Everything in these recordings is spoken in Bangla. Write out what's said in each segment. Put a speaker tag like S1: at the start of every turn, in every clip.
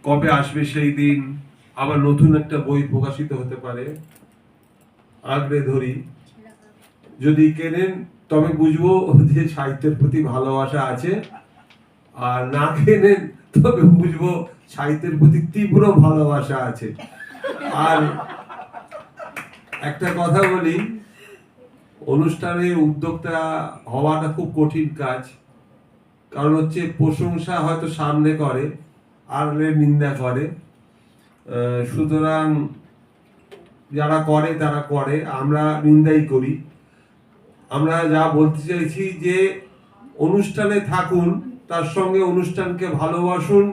S1: কবে আসবে সেই দিন, আবার নতুন একটা বই প্রকাশিত হতে পারে, আঁকড়ে ধরি। যদি কেনেন তবে বুঝবো যে সাহিত্যের প্রতি ভালোবাসা আছে, আর না কেনেন তবে বুঝবো সাহিত্যের প্রতি তীব্র ভালোবাসা আছে। আর একটা কথা বলি, অনুষ্ঠানের উদ্যোক্তা হওয়াটা খুব কঠিন কাজ। কারণ হচ্ছে প্রশংসা হয়তো সামনে করে, আড়ালে নিন্দা করে। সুতরাং যারা করে তারা করে, আমরা নিন্দাই করি। আমরা যা বলতে চাইছি যে অনুষ্ঠানে থাকুন, তার সঙ্গে অনুষ্ঠানকে ভালোবাসুন,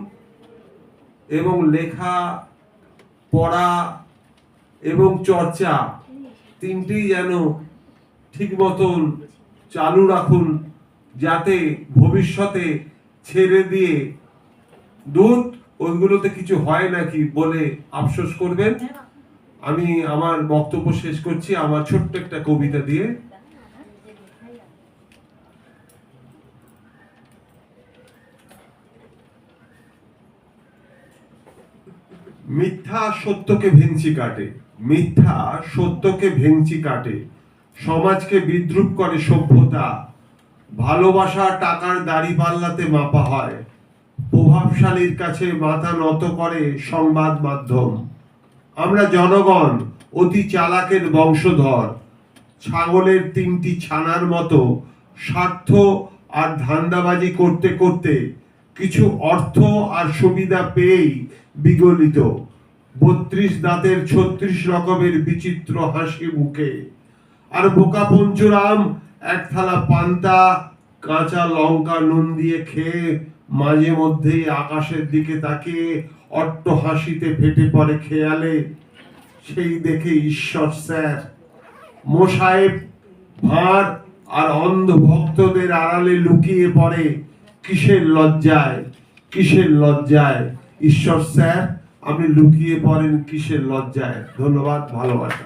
S1: এবং লেখা, পড়া এবং চর্চা তিনটি যেন ঠিক মতন চালু রাখুন, যাতে ভবিষ্যতে ছেড়ে দিয়ে দুধ ওইগুলোতে কিছু হয় নাকি বলে আফসোস করবেন। আমি আমার বক্তব্য শেষ করছি আমার ছোট্ট একটা কবিতা দিয়ে। মিথ্যা সত্যকে ভেঙচি কাটে, মিথ্যা সত্যকে ভেঙচি কাটে, সমাজকে বিদ্রূপ করে সভ্যতা, ভালোবাসা টাকার দাড়ি পাল্লাতে মাপা হয়, প্রভাবশালীর কাছে মাথা নত করে সংবাদ মাধ্যম। আমরা জনগণ অতি চালাকের বংশধর, ছাগলের তিনটি ছানার মতো স্বার্থ আর ধান্দাবাজি করতে করতে কিছু অর্থ আর সুবিধা পেয়েই বিগলিত, 32 দাঁতের 36 রকমের বিচিত্র হাসি মুখে। আর বোকা পঞ্চুরাম এক থালা পান্তা কাঁচা লঙ্কা নুন দিয়ে খেয়ে মাঝে মধ্যেই আকাশের দিকে তাকিয়ে অট্ট হাসিতে ফেটে পড়ে খেয়ালে। সেই দেখে ঈশ্বর স্যার, মোসাহেব ভাঁড় আর অন্ধ ভক্তদের আড়ালে লুকিয়ে পড়ে কিসের লজ্জায়, কিসের লজ্জায়। ঈশ্বর স্যার, আপনি লুকিয়ে পড়েন কিসের লজ্জায়। ধন্যবাদ, ভালোবাসা।